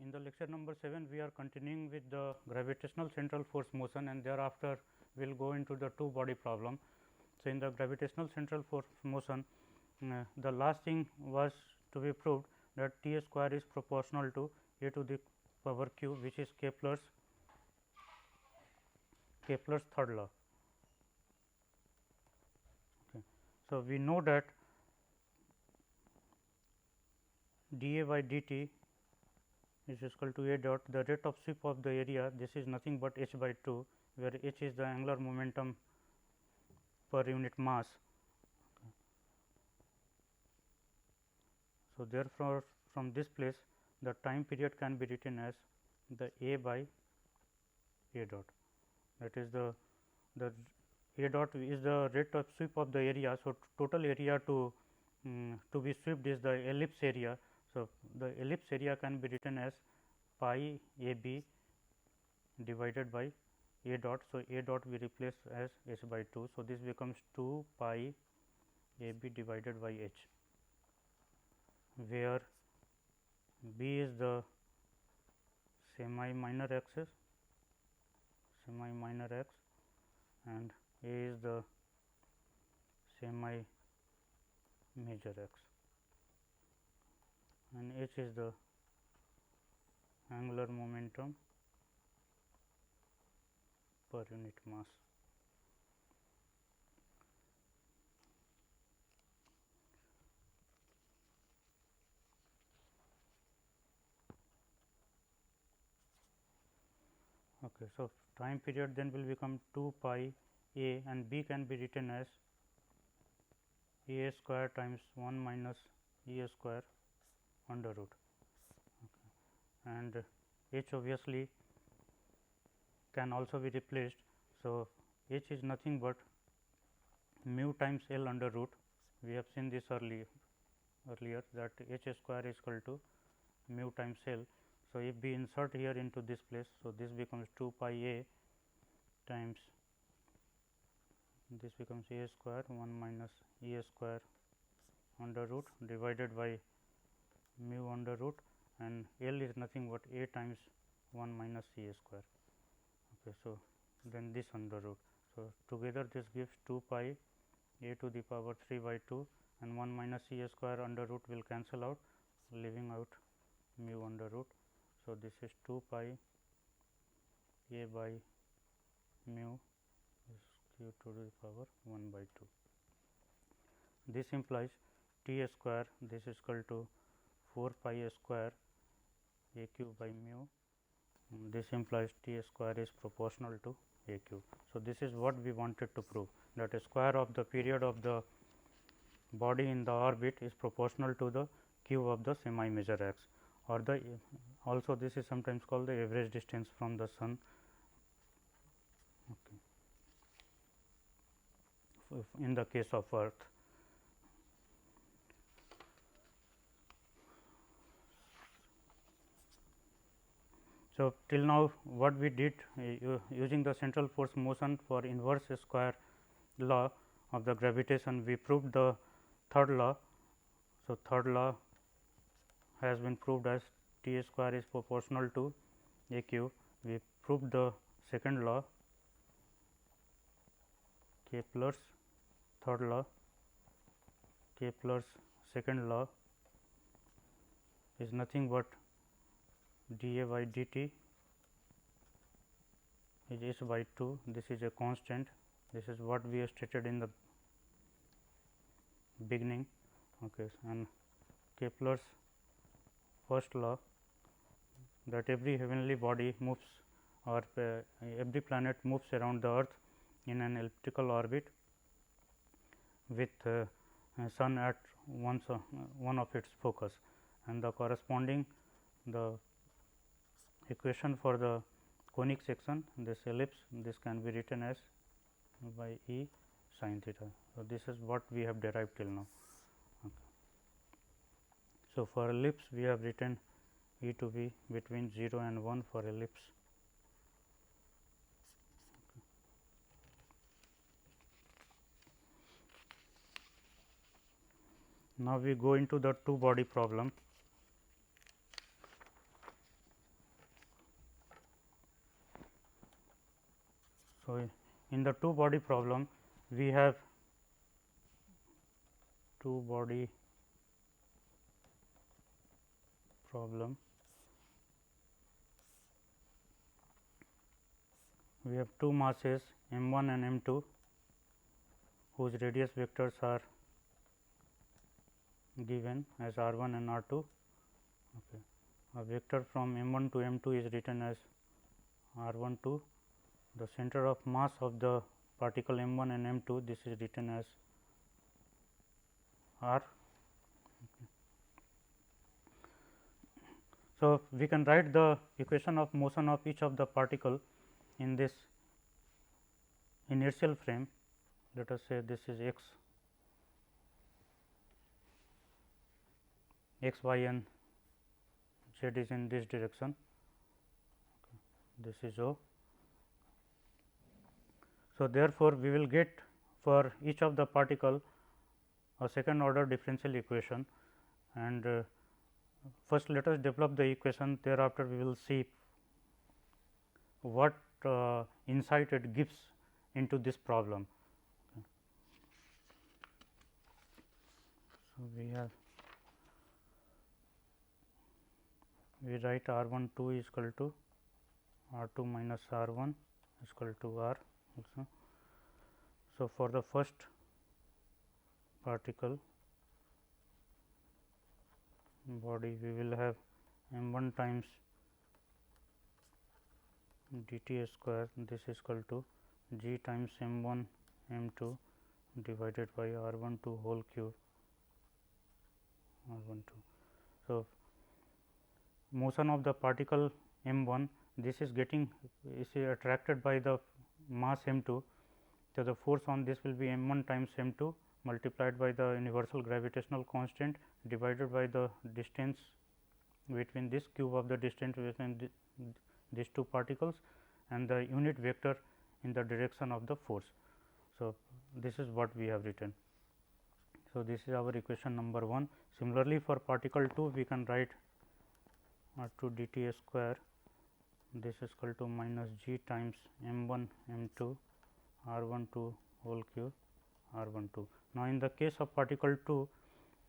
in the lecture number 7 we are continuing with the gravitational central force motion, and thereafter we will go into the two body problem. So, in the gravitational central force motion, the last thing was to be proved that T square is proportional to a to the power q, which is Kepler's third law. Okay. So, we know that dA by dt is equal to a dot the rate of sweep of the area. This is nothing but h by 2, where h is the angular momentum per unit mass. Okay. So, therefore, from this place the time period can be written as the a by a dot, that is the a dot is the rate of sweep of the area. So, total area to be swept is the ellipse area. So, the ellipse area can be written as pi a b divided by a dot. So, a dot we replace as h by 2. So, this becomes 2 pi a b divided by h, where b is the semi minor axis x, and a is the semi major x, and h is the angular momentum per unit mass. Okay. So, time period then will become 2 pi a, and b can be written as a square times 1 minus e square under root, okay. And h obviously can also be replaced. So, h is nothing but mu times L under root. We have seen this earlier that h square is equal to mu times L. So, if we insert here into this place, so this becomes 2 pi a times this becomes a square 1 minus e square under root divided by mu under root, and L is nothing but a times 1 minus c square. Okay. So, then this under root. So, together this gives 2 pi a to the power 3 by 2, and 1 minus c square under root will cancel out, leaving out mu under root. So, this is 2 pi a by mu is q to the power 1 by 2. This implies T square, this is equal to 4 pi a square a cube by mu. This implies T square is proportional to a cube. So, this is what we wanted to prove, that a square of the period of the body in the orbit is proportional to the cube of the semi major axis, or the also this is sometimes called the average distance from the sun. Okay. In the case of earth. So, till now what we did using the central force motion for inverse square law of the gravitation, we proved the third law. So, third law has been proved as T square is proportional to a cube. We proved the second law, Kepler's third law. Kepler's second law is nothing but dA by dt is h by 2. This is a constant. This is what we have stated in the beginning. Okay. And Kepler's first law, that every heavenly body moves, or every planet moves around the earth in an elliptical orbit with sun at one of its focus, and the corresponding the equation for the conic section, this ellipse, this can be written as by E sin theta. So, this is what we have derived till now. Okay. So, for ellipse we have written E to be between 0 and 1 for ellipse. Okay. Now, we go into the two body problem. in the two body problem we have two body problem. We have two masses m 1 and m 2 whose radius vectors are given as r 1 and r 2. Okay. A vector from m 1 to m 2 is written as r 1 2. The center of mass of the particle m 1 and m 2, this is written as r. Okay. So, we can write the equation of motion of each of the particle in this inertial frame. Let us say this is x, y and z is in this direction, this is O. So, therefore, we will get for each of the particle a second order differential equation, and first let us develop the equation, thereafter we will see what insight it gives into this problem. So, we write r 1 2 is equal to r 2 minus r 1 is equal to r also. So, for the first particle body we will have m 1 times dt square, this is equal to g times m 1 m 2 divided by r 1 2 whole cube r 1 2. So, motion of the particle m 1, this is attracted by the mass m 2. So, the force on this will be m 1 times m 2 multiplied by the universal gravitational constant divided by the distance between this cube of the distance between these two particles and the unit vector in the direction of the force. So, this is what we have written. So, this is our equation number 1. Similarly, for particle 2 we can write r 2 dt square, this is equal to minus g times m 1 m 2 r 1 2 whole cube r 1 2. Now, in the case of particle 2,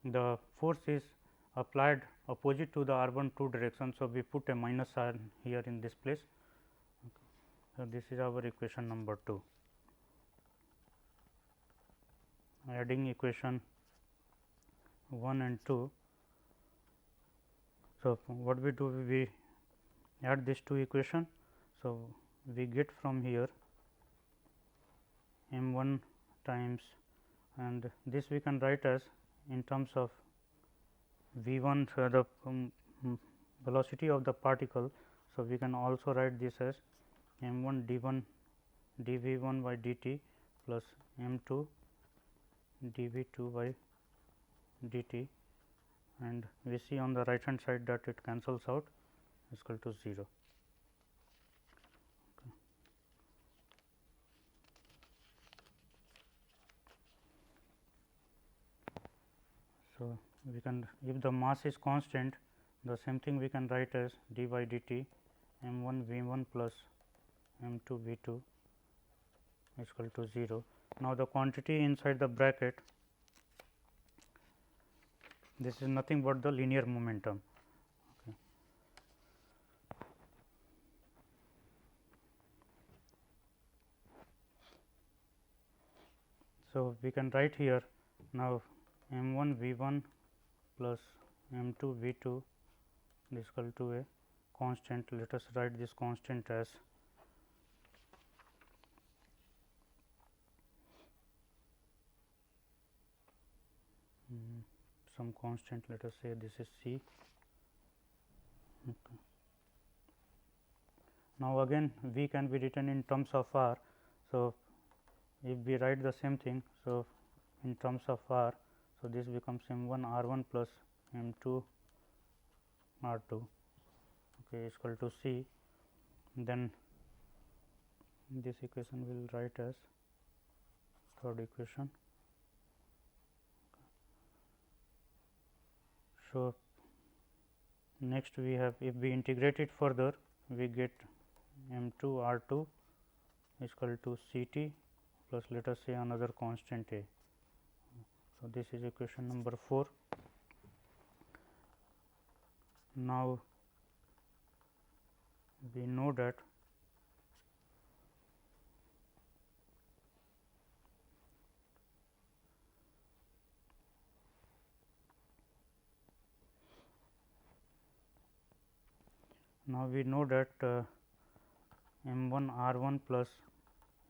the force is applied opposite to the r 1 2 direction. So, we put a minus sign here in this place. Okay. So, this is our equation number 2. Adding equation 1 and 2. So, what we do, we add these two equation. So, we get from here m 1 times, and this we can write as in terms of v 1 the velocity of the particle. So, we can also write this as m 1 d 1 d v 1 by d t plus m 2 d v 2 by d t, and we see on the right hand side that it cancels out, is equal to 0. Okay. So, we can, if the mass is constant, the same thing we can write as d by dt m 1 v 1 plus m 2 v 2 is equal to 0. Now, the quantity inside the bracket, this is nothing but the linear momentum. Okay. So, we can write here now m 1 v 1 plus m 2 v 2 is equal to a constant. Let us write this constant as some constant, let us say this is c. Okay. Now, again v can be written in terms of r. So, if we write the same thing, so in terms of r, so this becomes m 1 r 1 plus m 2 r 2 okay, is equal to c. Then this equation we will write as third equation. So, next we have, if we integrate it further, we get m 2 r 2 is equal to C t plus let us say another constant A. So, this is equation number 4. Now, we know that M 1 R 1 plus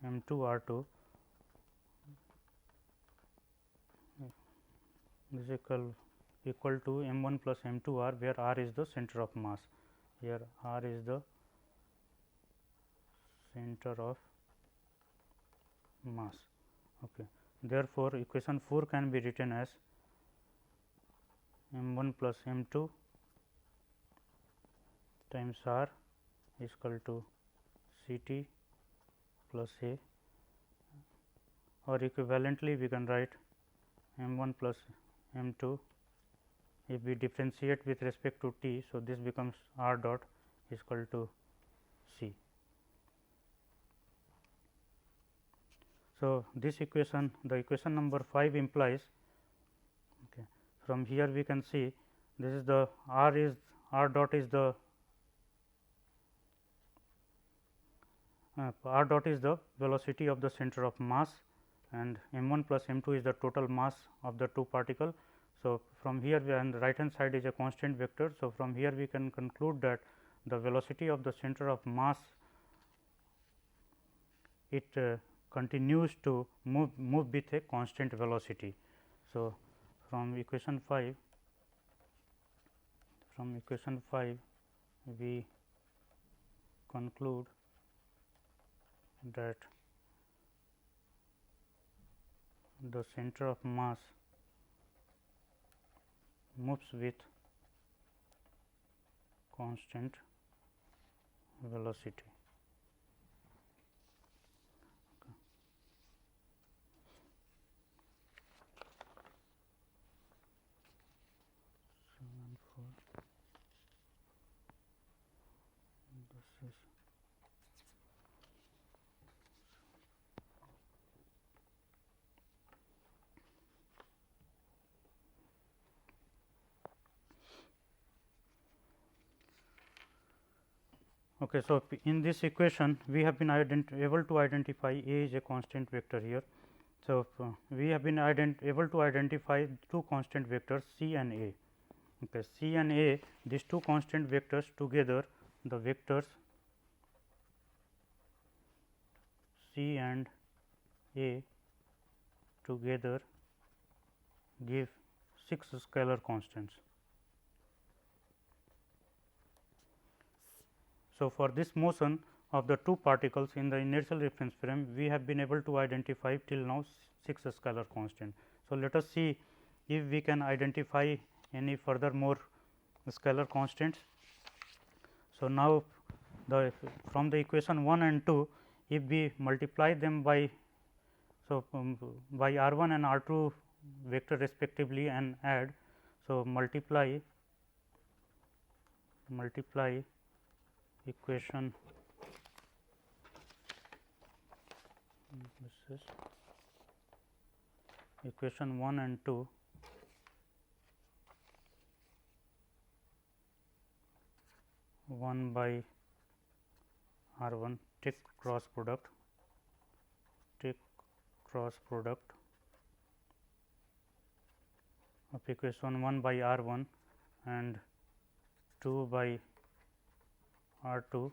M 2 R 2 is equal to M 1 plus M 2 R, where R is the center of mass. Here R is the center of mass. Okay. Therefore, equation 4 can be written as M 1 plus M 2 times R is equal to C t plus A, or equivalently we can write M 1 plus M 2 if we differentiate with respect to t. So, this becomes R dot is equal to C. So, this equation, the equation number 5 implies, okay, from here we can see this is the R dot is the R dot is the velocity of the center of mass, and m 1 plus m 2 is the total mass of the two particle. So, from here we on the right hand side is a constant vector. So, from here we can conclude that the velocity of the center of mass, it continues to move with a constant velocity. So, from equation 5 we conclude that the center of mass moves with constant velocity. Okay. 7, 4. This is okay. So, in this equation we have been able to identify A is a constant vector here. So, we have been able to identify two constant vectors C and A. Okay. C and A, these two constant vectors together, the vectors C and A together give 6 scalar constants. So, for this motion of the two particles in the inertial reference frame, we have been able to identify till now 6 scalar constant. So, let us see if we can identify any further more scalar constants. So, now from the equation 1 and 2, if we multiply them by by R 1 and R 2 vector respectively and add. So, multiply equation this is equation 1 and 2 1 by R 1, take cross product of equation 1 by R 1 and 2 by R 2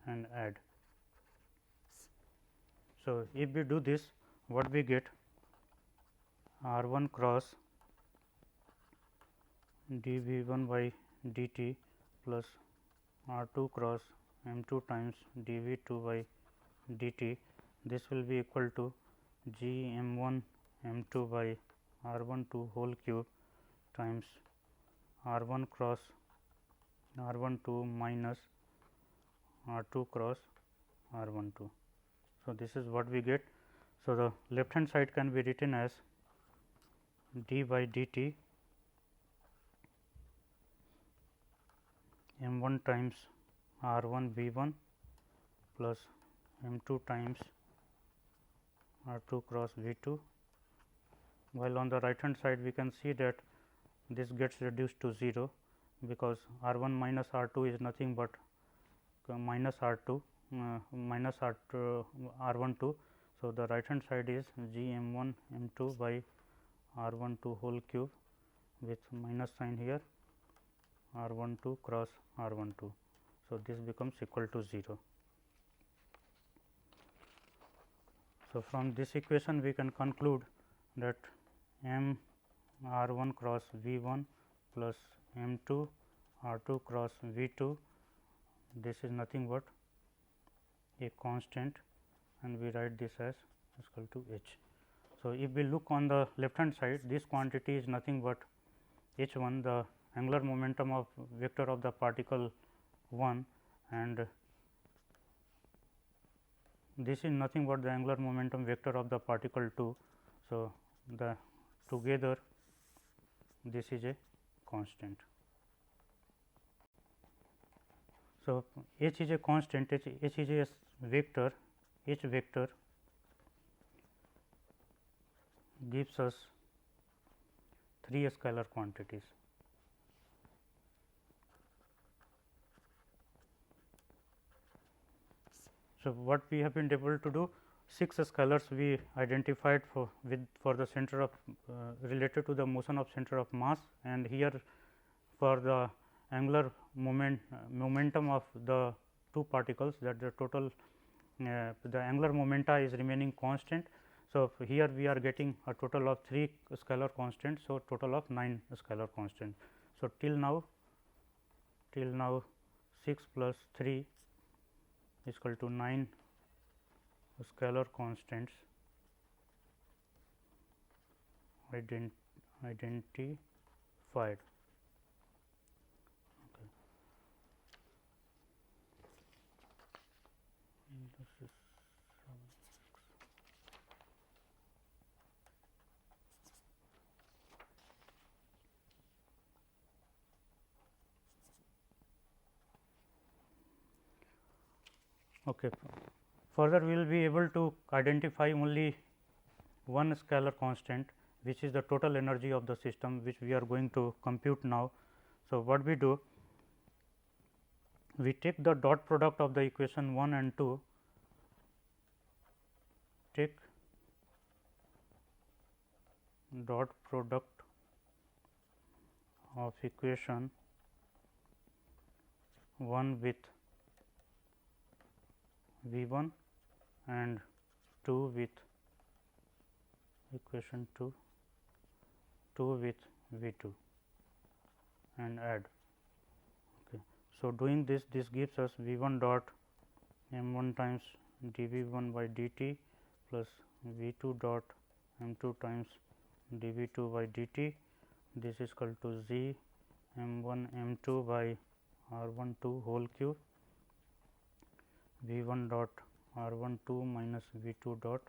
and add. So, if we do this, what we get? R 1 cross d v 1 by d t plus R 2 cross m 2 times d v 2 by d t. This will be equal to G m 1 m 2 by R 1 2 whole cube times R 1 cross R 1 2 minus R 2 cross R 1 2. So, this is what we get. So, the left hand side can be written as d by dt m 1 times R 1 v 1 plus m2 times r2 cross V2, while on the right hand side we can see that this gets reduced to 0, because r1 minus r2 is nothing but minus r2 minus r12. So, the right hand side is g m1 m2 by r12 whole cube with minus sign here r12 cross r12. So, this becomes equal to 0. So, from this equation we can conclude that m r1 cross V1 plus m2 r2 cross V2, this is nothing but a constant, and we write this as equal to h. So, if we look on the left hand side, this quantity is nothing but h 1, the angular momentum of vector of the particle 1, and this is nothing but the angular momentum vector of the particle 2. So, the together this is a constant. So, h is a constant, h is a vector, h vector gives us 3 scalar quantities. So, what we have been able to do, 6 scalars we identified for the center of related to the motion of center of mass, and here for the angular momentum of the two particles, that the total the angular momenta is remaining constant. So, here we are getting a total of 3 scalar constants. So, total of 9 scalar constants. So, till now 6 plus 3 is equal to 9 scalar constants identified. Okay. This is okay. Further, we will be able to identify only one scalar constant, which is the total energy of the system, which we are going to compute now. So, what we do? We take the dot product of the equation 1 and 2, take dot product of equation 1 with V1 and 2 with equation 2 with V2 and add. Okay. So, doing this gives us V1 dot m1 times dV1 by dt plus V2 dot m2 times dV2 by dt. This is equal to z m1 m2 by r12 whole cube V1 dot r12 minus V2 dot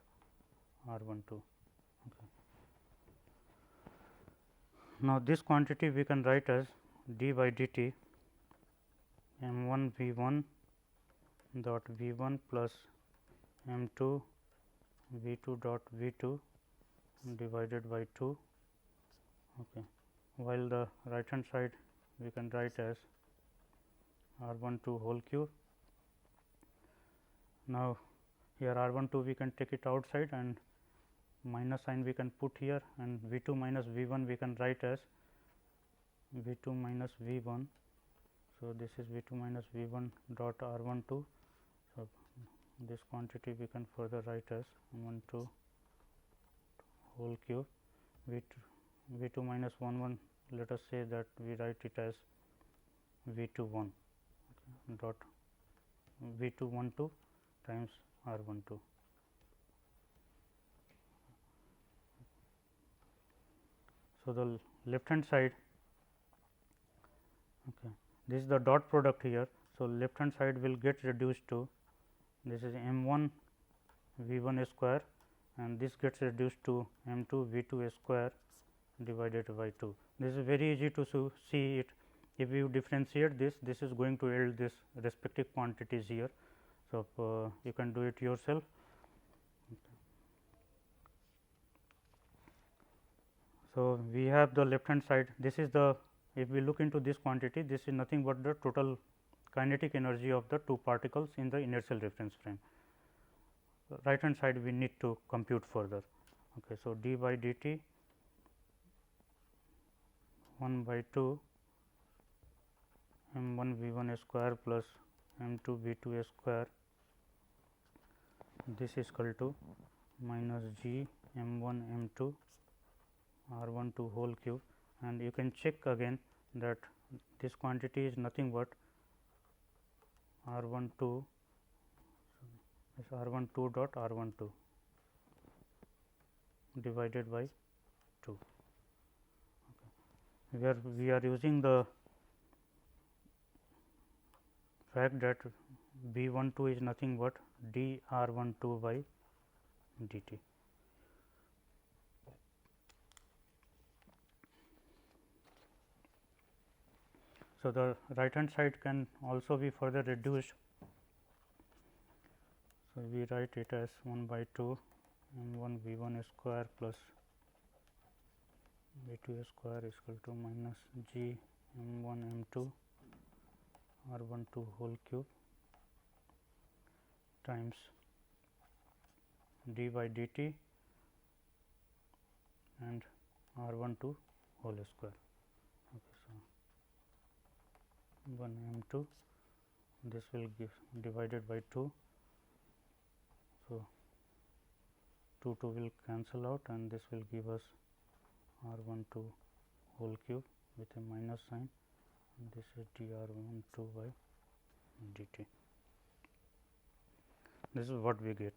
r12. Okay. Now, this quantity we can write as d by dt m1 V1 dot V1 plus m2 V2 dot V2 divided by 2. Okay. While the right hand side we can write as r12 whole cube. Now, here r12 we can take it outside and minus sign we can put here, and V2 minus V1 we can write as V2 minus V1. So, this is V2 minus V1 dot r12. So, this quantity we can further write as 12 whole cube V2 minus 1 let us say that we write it as V2 1 dot V2 12 times r12. So, the left hand side, okay, this is the dot product here. So, left hand side will get reduced to this is m1 V1 square, and this gets reduced to m2 V2 square divided by 2. This is very easy to see it. If you differentiate this is going to yield this respective quantities here. So, you can do it yourself. So, we have the left hand side, this is the, if we look into this quantity, this is nothing but the total kinetic energy of the two particles in the inertial reference frame. Right hand side we need to compute further. Okay. So, d by dt 1 by 2 m 1 v 1 square plus m 2 v 2 square, this is equal to minus g m 1 m 2 r 1 2 whole cube, and you can check again that this quantity is nothing but r 1 2 is r 1 2 dot r 1 2 divided by 2, where we are using the fact that B 1 2 is nothing but d r 1 2 by dt. So, the right hand side can also be further reduced. So, we write it as 1 by 2 m 1 v 1 square plus v 2 square is equal to minus g m 1 m 2 r 1 2 whole cube times d by dt and r 1 2 whole square. Okay, so, 1 m 2, this will give divided by 2. So, 2 2 will cancel out and this will give us r 1 2 whole cube with a minus sign, and this is d r 1 2 by dt. This is what we get.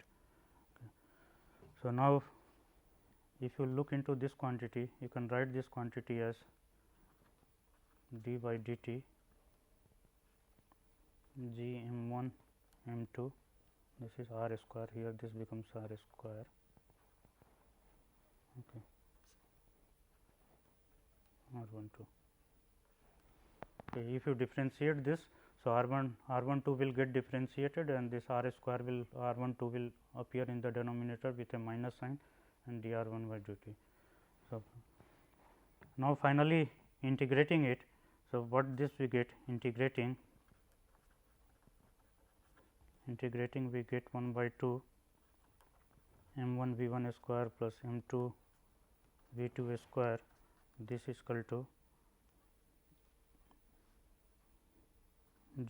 Okay. So, now if you look into this quantity, you can write this quantity as d by dt g m 1 m 2, this is r square, here this becomes r square. Okay. r 1 2. Okay, if you differentiate this, so r 1 2 will get differentiated and this r square will r 1 2 will appear in the denominator with a minus sign and d r 1 by dt. So, now finally integrating it. So, what this we get integrating we get 1 by 2 m 1 v 1 square plus m 2 v 2 square, this is equal to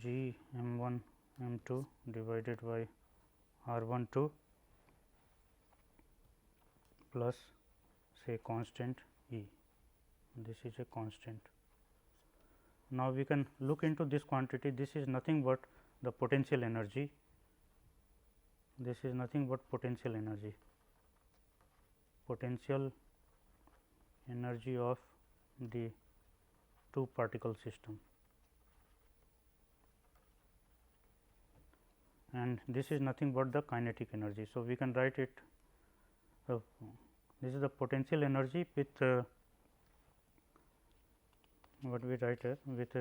g m 1 m 2 divided by r 1 2 plus say constant E, this is a constant. Now, we can look into this quantity, this is nothing but the potential energy, this is nothing but potential energy of the two particle system, and this is nothing but the kinetic energy. So, we can write it, this is the potential energy with what we write here with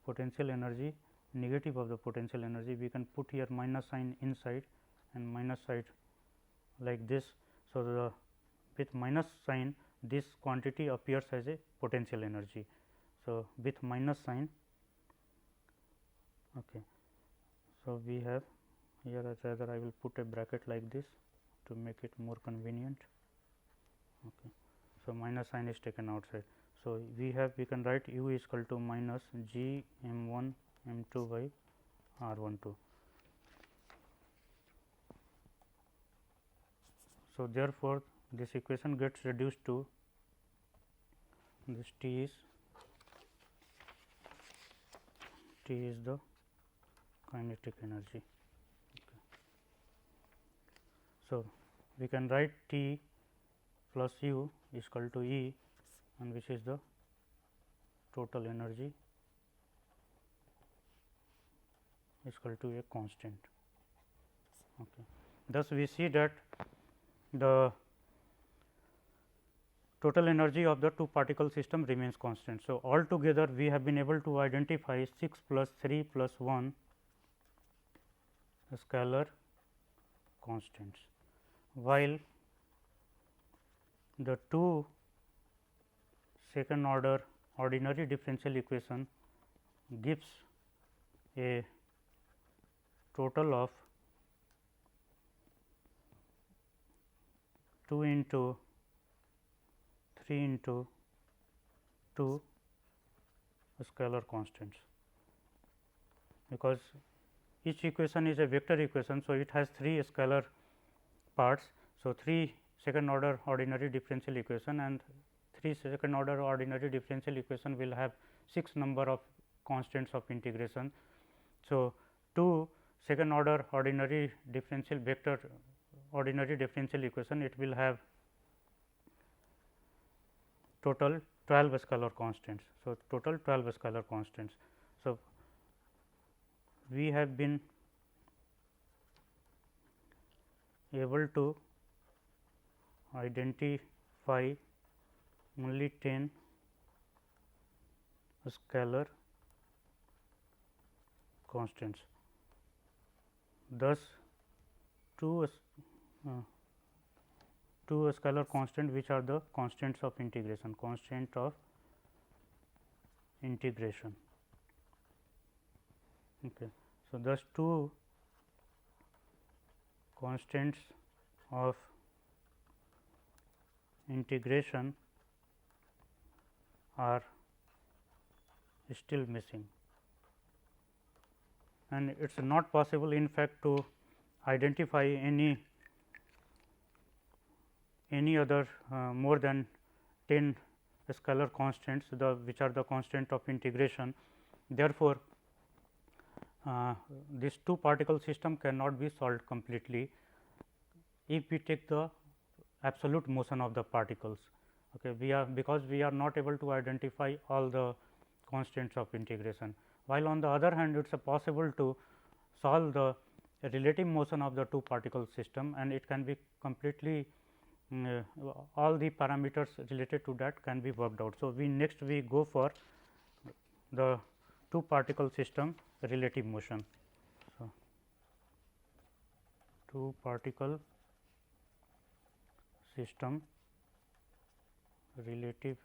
potential energy, negative of the potential energy, we can put here minus sign inside and minus side like this. So, the with minus sign this quantity appears as a potential energy. So, with minus sign, okay. So, we have here, rather I will put a bracket like this to make it more convenient. Okay. So, minus sign is taken outside. So, we can write u is equal to minus g m 1 m 2 by r 1 2. So, therefore, this equation gets reduced to this T is the kinetic energy. Okay. So, we can write T plus u is equal to E, and which is the total energy is equal to a constant. Okay. Thus, we see that the total energy of the two particle system remains constant. So, altogether we have been able to identify 6 plus 3 plus 1 scalar constants, while the two second order ordinary differential equation gives a total of 2 into 3 into 2 scalar constants, because each equation is a vector equation. So, it has 3 scalar parts. So, 3 second order ordinary differential equation and 3 second order ordinary differential equation will have 6 number of constants of integration. So, 2 second order ordinary differential vector ordinary differential equation, it will have total 12 scalar constants. So, total 12 scalar constants. So, we have been able to identify only 10 scalar constants. Thus, two scalar constant which are the constants of integration, constant of integration. Okay. So, thus two constants of integration are still missing, and it is not possible in fact to identify any other more than 10 scalar constants which are the constant of integration. Therefore, this two particle system cannot be solved completely if we take the absolute motion of the particles. Okay. Because we are not able to identify all the constants of integration, while on the other hand it is possible to solve the relative motion of the two particle system, and it can be completely all the parameters related to that can be worked out. So, we go for the two particle system relative motion. So, two particle system relative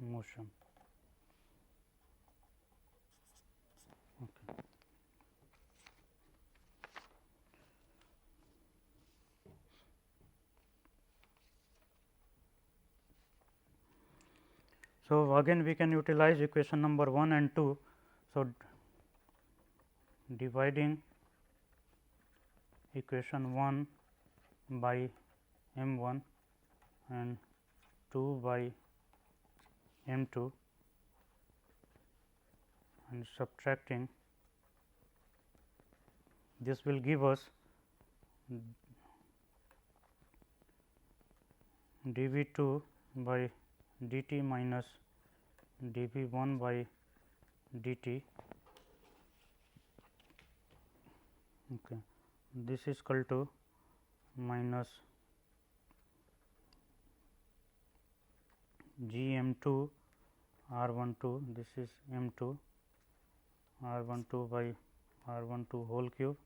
motion. Okay. So, again we can utilize equation number 1 and 2. So, dividing equation 1 by m 1 and 2 by m 2 and subtracting, this will give us d v 2 by d t minus d v 1 by d t. Okay. This is equal to minus G m 2 r 1 2, this is m 2 r 1 2 by r 1 2 whole cube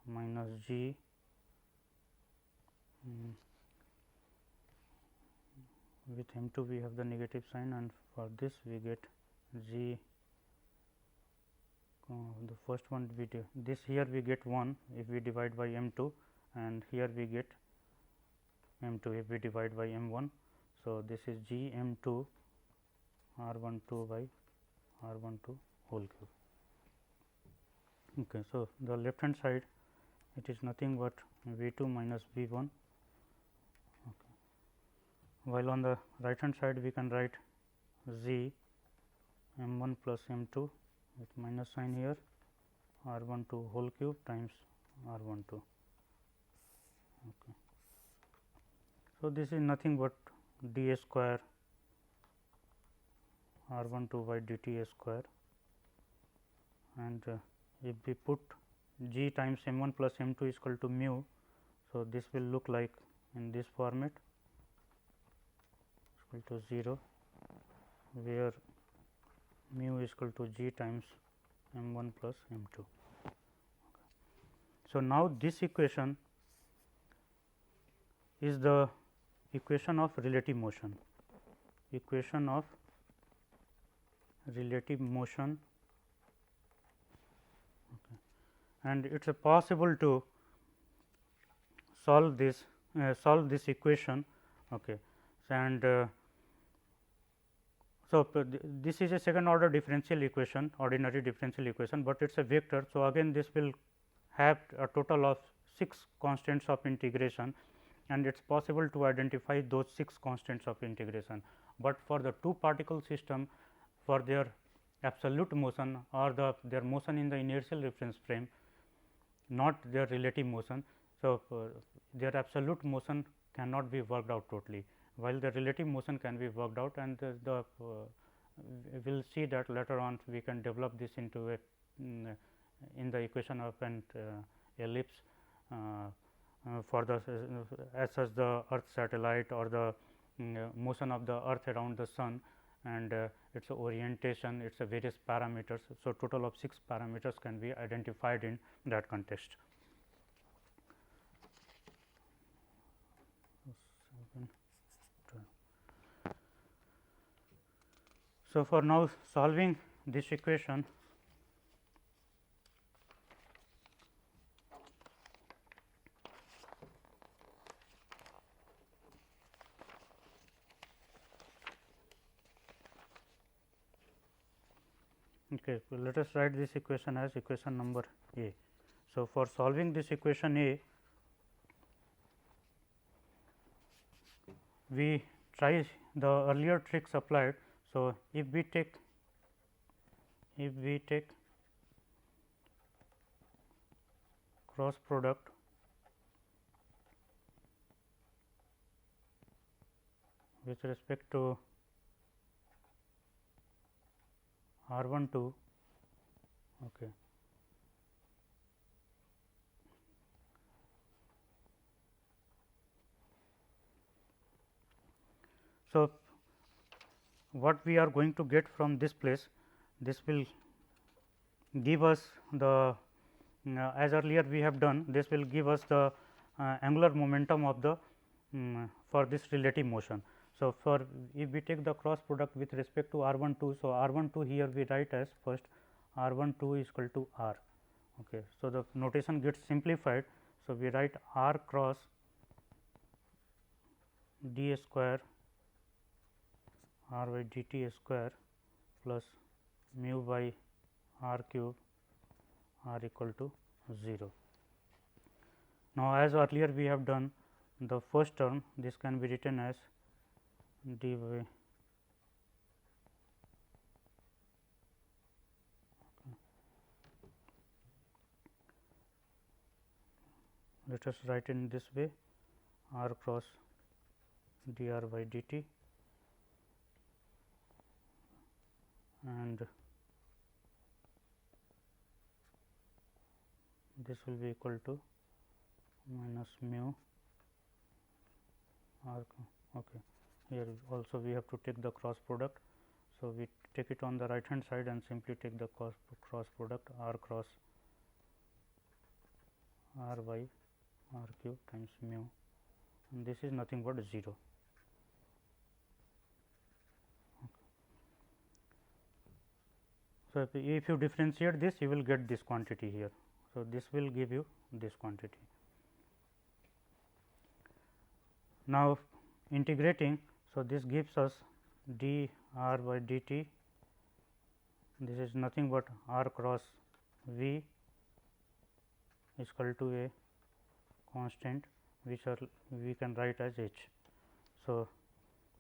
minus G with m 2 we have the negative sign, and for this we get G the first one we do this, here we get 1 if we divide by m 2, and here we get m 2 if we divide by m 1. So, this is G m 2 r 1 2 by r 1 2 whole cube. Okay. So, the left hand side it is nothing but V 2 minus V 1, okay. While on the right hand side we can write Z m 1 plus m 2 with minus sign here r 1 2 whole cube times r 1 2. Okay. So, this is nothing but d a square r 1 2 by d t a square, and if we put G times m 1 plus m 2 is equal to mu. So, this will look like in this format equal to 0, where mu is equal to G times m 1 plus m 2. So, now this equation is the equation of relative motion, equation of relative motion, and it is possible to solve this equation. Okay. And so, this is a second order differential equation, ordinary differential equation, but it is a vector. So, again this will have a total of 6 constants of integration, and it is possible to identify those 6 constants of integration. But for the two particle system, for their absolute motion or their motion in the inertial reference frame, not their relative motion. So, their absolute motion cannot be worked out totally, while the relative motion can be worked out, and we will see that later on we can develop this into a in the equation of an ellipse for the as such the earth satellite or the motion of the earth around the sun, and its orientation, its various parameters. So, total of 6 parameters can be identified in that context. So, for now solving this equation, okay, so let us write this equation as equation number A. So, for solving this equation A, we try the earlier tricks applied. So, if we take cross product with respect to R 1 2, okay. So, what we are going to get from this place, this will give us the as earlier we have done, this will give us the angular momentum of the for this relative motion. So, for if we take the cross product with respect to R 1 2, so R 1 2 here we write as first R 1 2 is equal to R. Okay. So, the notation gets simplified. So, we write R cross d square R by dt square plus mu by R cube R equal to 0. Now, as earlier we have done the first term, this can be written as d by let us write in this way R cross dr by dt, and this will be equal to minus mu R. Okay. Here also we have to take the cross product. So, we take it on the right hand side and simply take the cross product R cross R by R cube times mu, and this is nothing but 0. So, if you differentiate this, you will get this quantity here. So, this will give you this quantity. Now, integrating, so this gives us d r by dt, this is nothing but r cross v is equal to a constant which are we can write as h. So,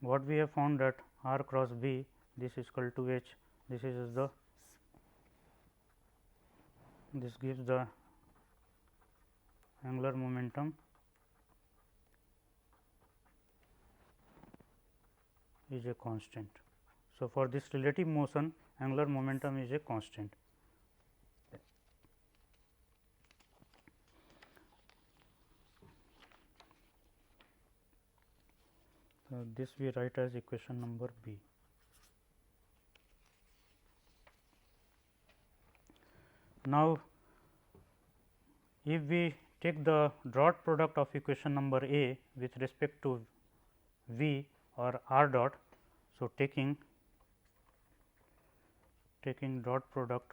what we have found that r cross v, this is equal to h, this is the this gives the angular momentum is a constant. So, for this relative motion, angular momentum is a constant. So, this we write as equation number B. Now, if we take the dot product of equation number A with respect to V or R dot. So, taking dot product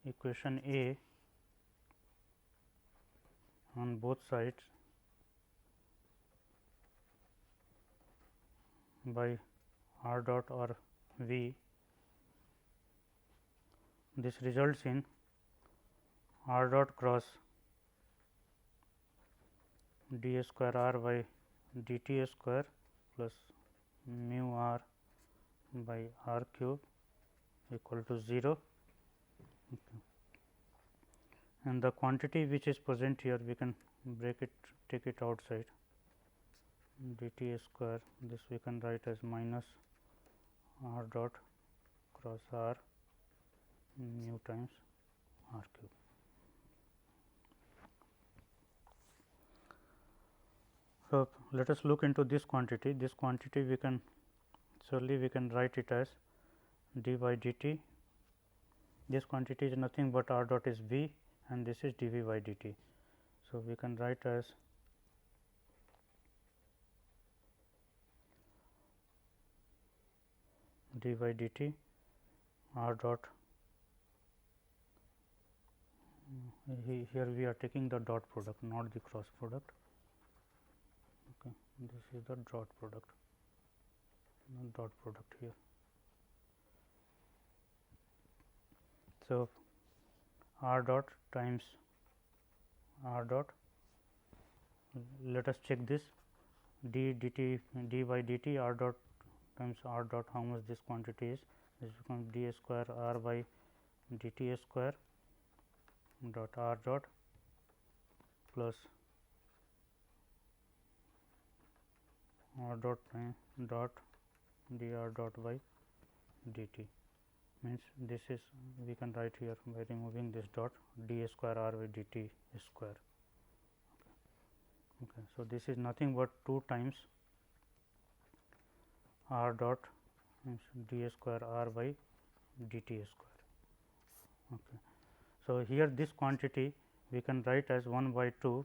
equation A on both sides by R dot or V, this results in R dot cross d square r by dt square plus mu r by r cube equal to 0. Okay. And the quantity which is present here, we can break it, take it outside, dt square, this we can write as minus r dot cross r mu times r cube. So, let us look into this quantity. This quantity we can surely we can write it as d by dt. This quantity is nothing but r dot is v and this is dv by dt. So, we can write as d by dt r dot, here we are taking the dot product, not the cross product. Okay. This is the dot product, here. So, r dot times r dot, let us check this d dt d by dt r dot times r dot, how much this quantity is. This becomes d square r by dt square dot r dot plus r dot dot dr dot by dt, means this is we can write here by removing this dot d square r by dt square. Okay. So, this is nothing but 2 times r dot means d square r by dt square. Okay. So, here this quantity we can write as 1 by 2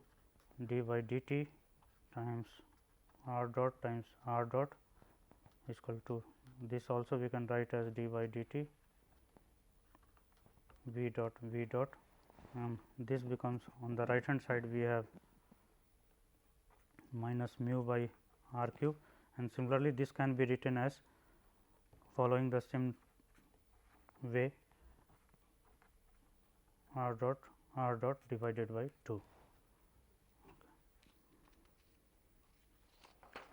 d by dt times r dot times r dot is equal to, this also we can write as d by dt v dot this becomes, on the right hand side we have minus mu by r cube, and similarly this can be written as following the same way r dot divided by 2.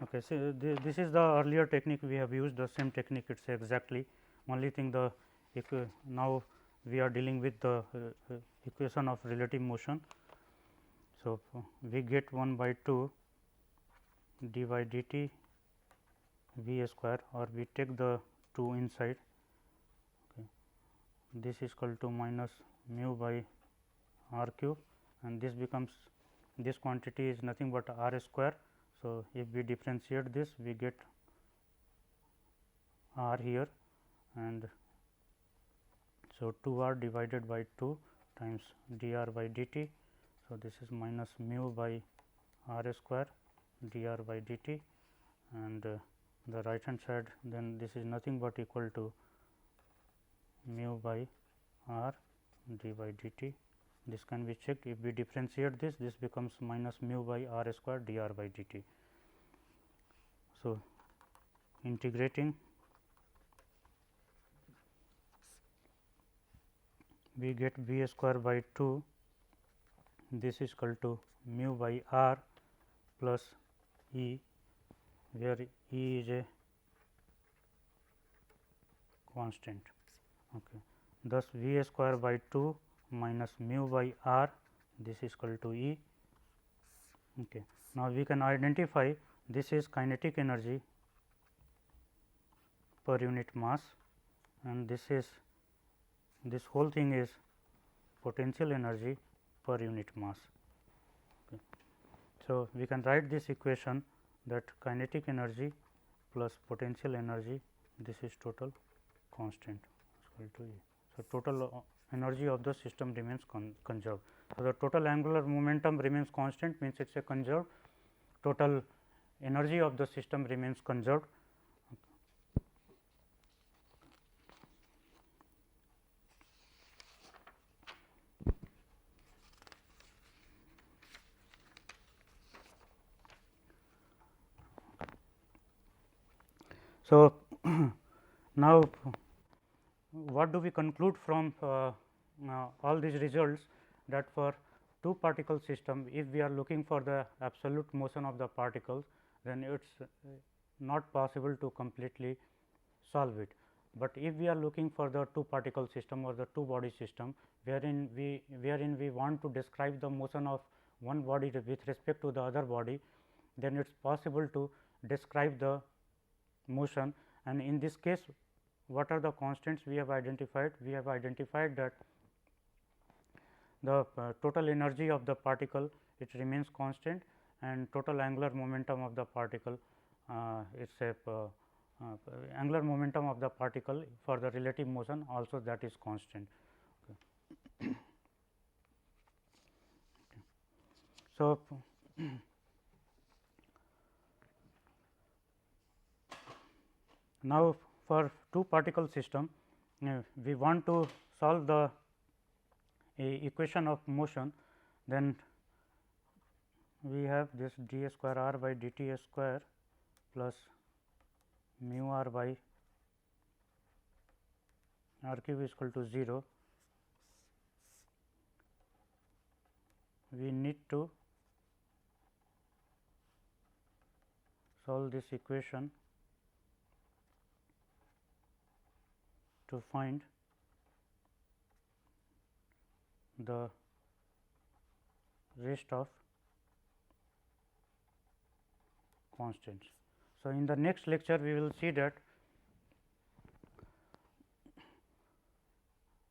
Okay. So, this is the earlier technique we have used, the same technique it is exactly, only thing the now we are dealing with the equation of relative motion. So, we get 1 by 2 d by dt v square, or we take the 2 inside. Okay. This is equal to minus mu by r cube, and this becomes, this quantity is nothing but r square. So, if we differentiate this, we get r here, and so 2 r divided by 2 times dr by dt. So, this is minus mu by r square dr by dt, and the right hand side, then this is nothing but equal to mu by r d by dt. This can be checked. If we differentiate this, this becomes minus mu by r square dr by dt. So, integrating, we get v square by 2, this is equal to mu by r plus E, where E is a constant. Okay. Thus, v square by 2 minus mu by r, this is equal to E. Okay. Now, we can identify this is kinetic energy per unit mass, and this whole thing is potential energy per unit mass. Okay. So, we can write this equation that kinetic energy plus potential energy, this is total constant equal to E. So, total energy of the system remains conserved. So, the total angular momentum remains constant, means it is a conserved. Total energy of the system remains conserved. So, now what do we conclude from all these results, that for two particle system, if we are looking for the absolute motion of the particles, then it is not possible to completely solve it. But if we are looking for the two particle system or the two body system, wherein we want to describe the motion of one body with respect to the other body, then it is possible to describe the motion. And in this case, what are the constants we have identified? We have identified that the total energy of the particle, it remains constant, and total angular momentum of the particle, it is a angular momentum of the particle for the relative motion also, that is constant. Okay. So, now for two particle system, we want to solve the equation of motion, then we have this d square r by dt square plus mu r by r cube is equal to 0. We need to solve this equation to find the rest of constants. So, in the next lecture we will see that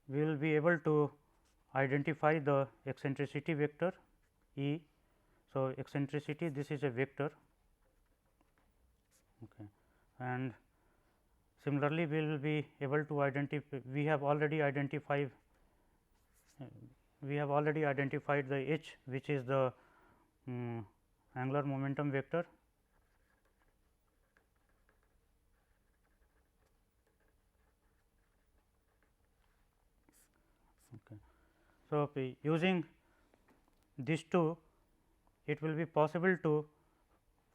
we will be able to identify the eccentricity vector E. So, eccentricity, this is a vector, okay. And similarly, we will be able to identify, we have already identified the H, which is the angular momentum vector. Okay. So, using these two, it will be possible to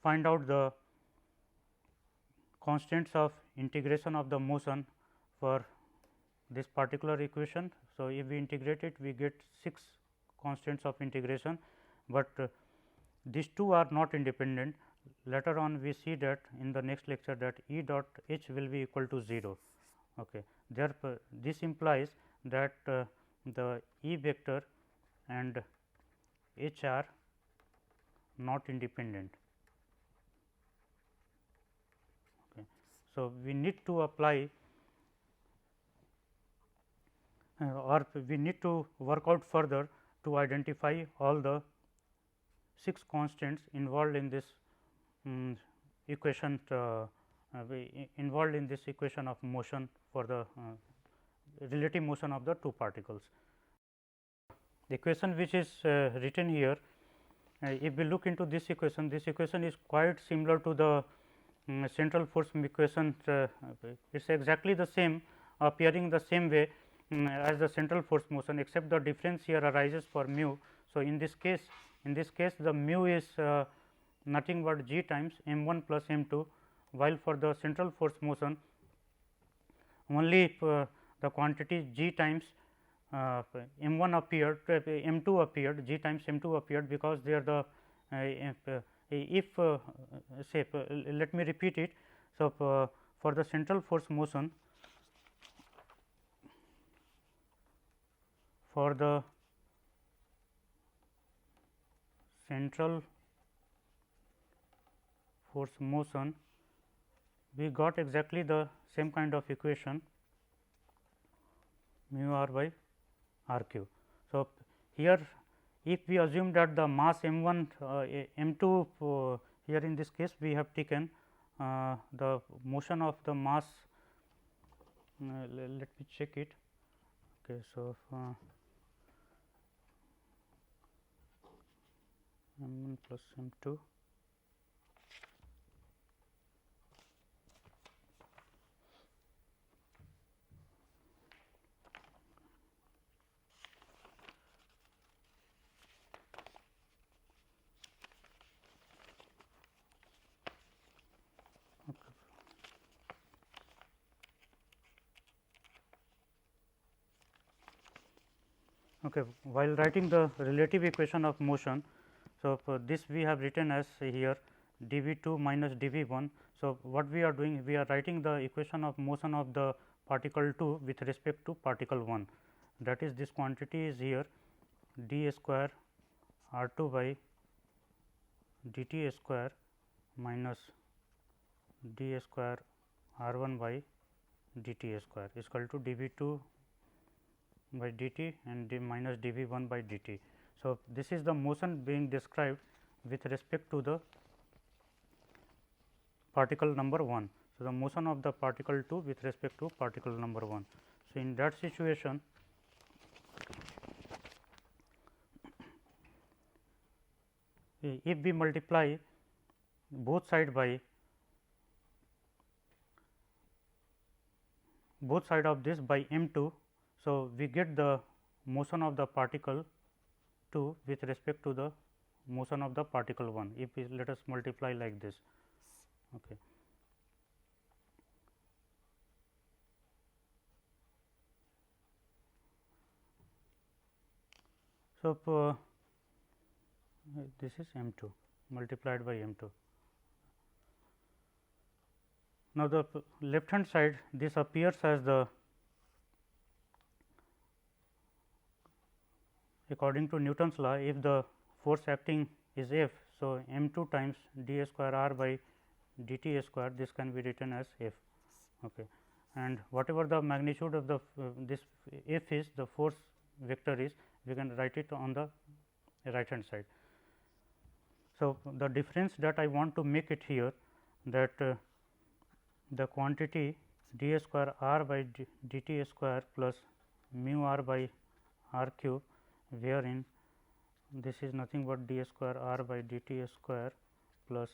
find out the constants of integration of the motion for this particular equation. So, if we integrate it, we get 6 constants of integration, but these two are not independent. Later on we see that in the next lecture that E dot H will be equal to 0. Okay. Therefore, this implies that the E vector and H are not independent. Okay. So, we need to apply or we need to work out further to identify all the 6 constants involved in this equation involved in this equation of motion for the relative motion of the two particles. The equation which is written here, if we look into this equation is quite similar to the central force equation. It is exactly the same, appearing the same way as the central force motion, except the difference here arises for mu. So, in this case the mu is nothing but g times m 1 plus m 2, while for the central force motion only the quantity g times m 1 appeared, m 2 appeared, g times m 2 appeared, because they are the if say let me repeat it. So, for the central force motion, for the central force motion, we got exactly the same kind of equation, mu r by r cube. So, here if we assume that the mass m 1 m 2 here in this case we have taken the motion of the mass let me check it. Okay, so m1 plus m2 . Okay, while writing the relative equation of motion, so for this we have written as here dv2 minus dv1. So, what we are doing? We are writing the equation of motion of the particle 2 with respect to particle 1, that is this quantity is here d square r 2 by dt square minus d square r 1 by dt square is equal to dv2 by dt and d minus dv1 by dt. So, this is the motion being described with respect to the particle number 1. So, the motion of the particle 2 with respect to particle number 1. So, in that situation, if we multiply both side of this by m2. So, we get the motion of the particle 2 with respect to the motion of the particle 1, if we let us multiply like this. Okay. So, this is m2 multiplied by m2. Now, the left hand side, this appears as the, according to Newton's law, if the force acting is F. So, m2 times d square r by dt square, this can be written as F. Okay. And whatever the magnitude of the this F is, the force vector is, we can write it on the right hand side. So, the difference that I want to make it here, that the quantity d square r by dt square plus mu r by r cube, wherein this is nothing but d square r by dt square plus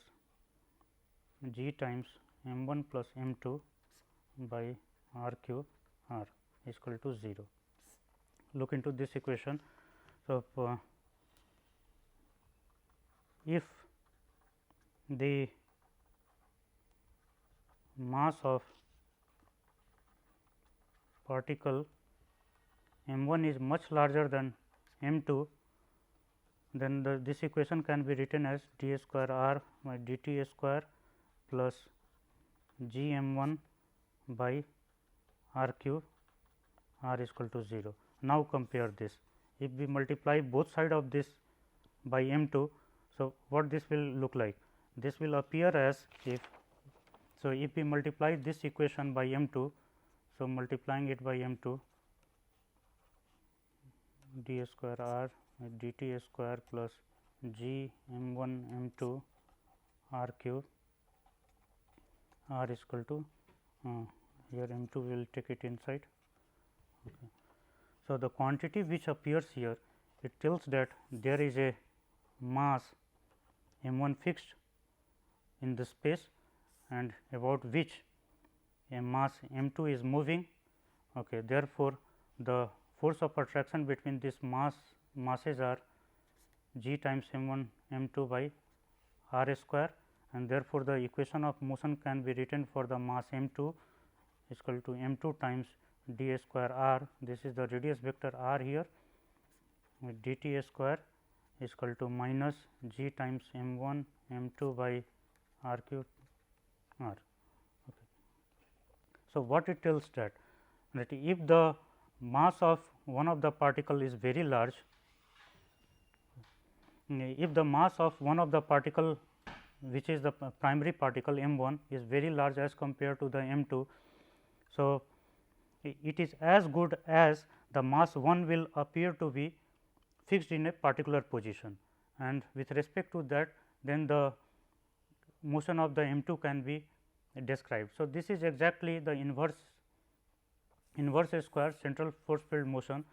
g times m1 plus m2 by r cube r is equal to 0. Look into this equation. So, if the mass of particle m1 is much larger than m2, then this equation can be written as d square r by dt square plus g m1 by r cube r is equal to 0. Now, compare this. If we multiply both side of this by m2, so what this will look like? This will appear as if, so if we multiply this equation by m2, so multiplying it by m2, d square r dt square plus g m1 m2 r cube r is equal to here m2 will take it inside. Okay. So, the quantity which appears here, it tells that there is a mass m1 fixed in the space and about which a mass m2 is moving. Okay. Therefore, the force of attraction between this masses are g times m1 m2 by r square, and therefore, the equation of motion can be written for the mass m2 is equal to m2 times d square r. This is the radius vector r here, with dt square is equal to minus g times m1 m2 by r cube r. Okay. So, what it tells that if the mass of one of the particle is very large, if the mass of one of the particle which is the primary particle m1 is very large as compared to the m2. So, it is as good as the mass 1 will appear to be fixed in a particular position, and with respect to that, then the motion of the m2 can be described. So, this is exactly the inverse inverse square central force field motion,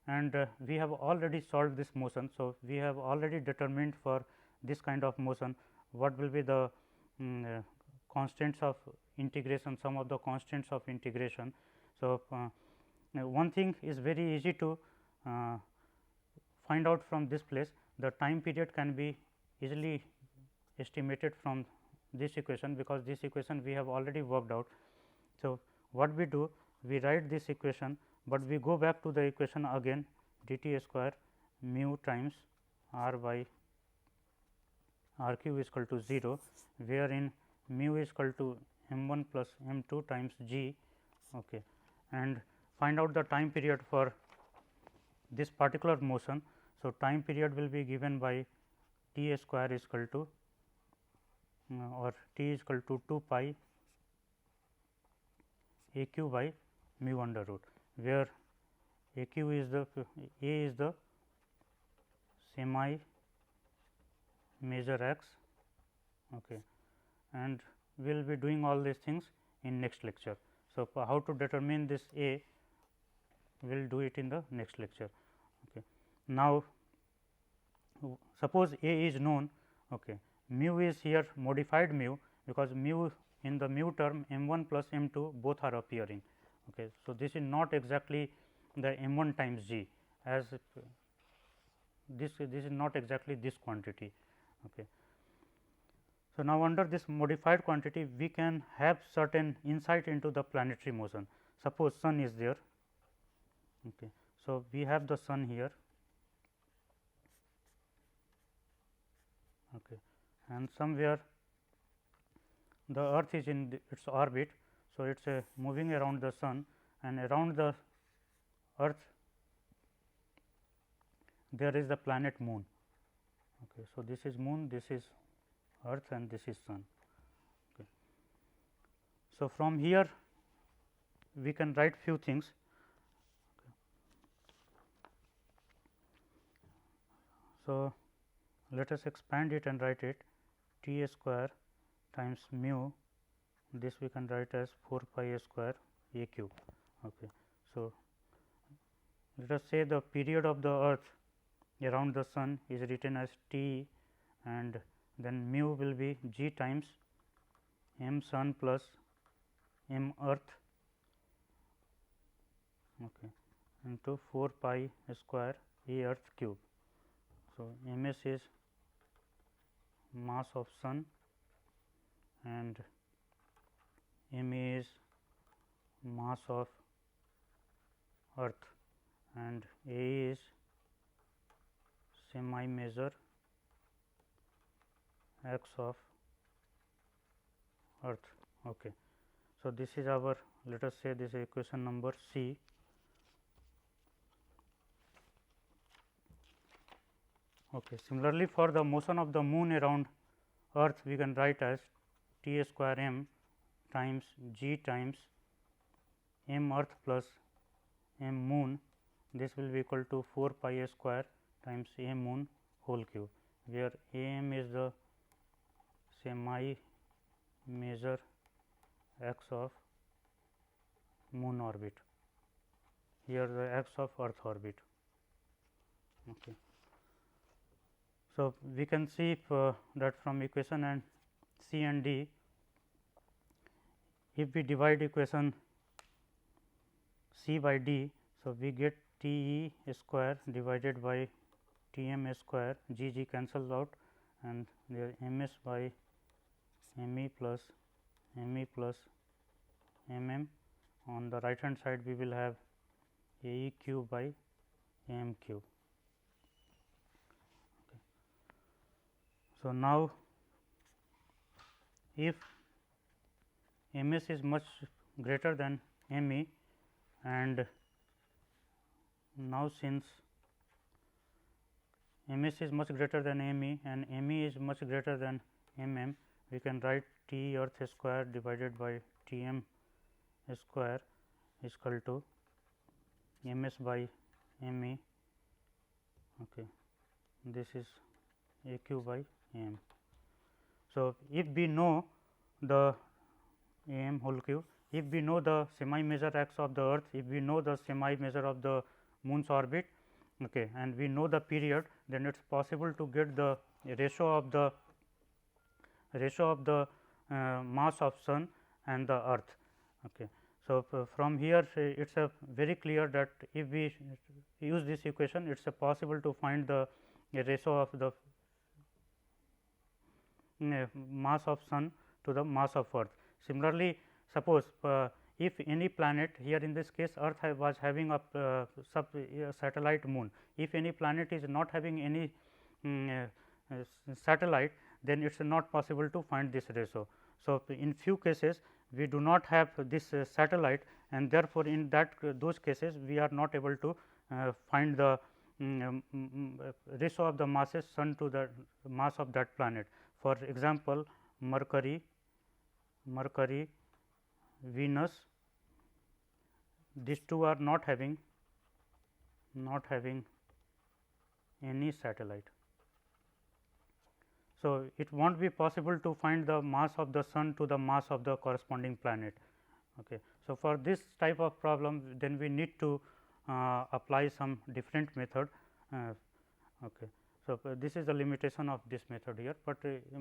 and we have already solved this motion. So, we have already determined for this kind of motion what will be the constants of integration, some of the constants of integration. So, one thing is very easy to find out from this place. The time period can be easily estimated from this equation, because this equation we have already worked out. So, what we do, we write this equation, but we go back to the equation again, dt square mu times r by r cube is equal to 0, wherein mu is equal to m 1 plus m 2 times g, okay, and find out the time period for this particular motion. So, time period will be given by t square is equal to or t is equal to 2 pi a q by mu under root, where a q is the semi measure x, okay, and we will be doing all these things in next lecture. So, how to determine this a, we will do it in the next lecture. Okay. Now, suppose a is known, okay, mu is here modified mu, because mu in the mu term m 1 plus m 2 both are appearing. Okay. So, this is not exactly the m 1 times g, as this is not exactly this quantity. Okay. So, now under this modified quantity we can have certain insight into the planetary motion. Suppose sun is there. Okay. So, we have the sun here, okay, and somewhere the earth is in its orbit. So, it is moving around the sun, and around the earth there is the planet moon. Okay. So, this is moon, this is earth, and this is sun. Okay. So, from here we can write few things. Okay. So, let us expand it and write it t square times mu, this we can write as 4 pi a square a cube. Okay. So, let us say the period of the earth around the sun is written as t, and then mu will be g times m sun plus m earth, okay, into 4 pi square a earth cube. So, m s is mass of sun and m is mass of earth, and a is semi measure x of earth. Okay. So, this is our, let us say this is equation number C. Okay. Similarly, for the motion of the moon around earth, we can write as t square m times g times m earth plus m moon. This will be equal to 4 pi a square times a moon whole cube, where a m is the semi measure x of moon orbit, here the x of earth orbit. Okay. So, we can see that from equation and C and D, if we divide equation C by D. So, we get T E square divided by T M square, G G cancels out, and there M S by M E plus M M. On the right hand side we will have A E cube by M cube. Okay. So, now if M S is much greater than M E, and now since M S is much greater than M E and M E is much greater than M M, we can write T earth square divided by T M square is equal to M S by M E. Okay. This is A Q by M. So, if we know the A M whole cube, if we know the semi major axis of the earth, if we know the semi major of the moon's orbit, okay, and we know the period, then it is possible to get the ratio of the mass of sun and the earth. Okay. So, from here it is a very clear that if we use this equation, it is possible to find the ratio of the mass of sun to the mass of earth. Similarly, suppose if any planet, here in this case earth was having a satellite moon, if any planet is not having any satellite, then it is not possible to find this ratio. So, in few cases we do not have this satellite, and therefore, in that those cases we are not able to find the ratio of the masses sun to the mass of that planet. For example, Mercury, Venus, these two are not having any satellite. So, it will not be possible to find the mass of the sun to the mass of the corresponding planet. Okay. So, for this type of problem, then we need to apply some different method. Okay. So, this is the limitation of this method here, but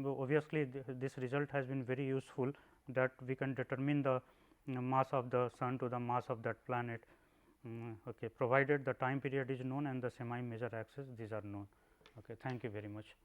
obviously, this result has been very useful, that we can determine the mass of the sun to the mass of that planet, okay, provided the time period is known and the semi major axis, these are known. Okay. Thank you very much.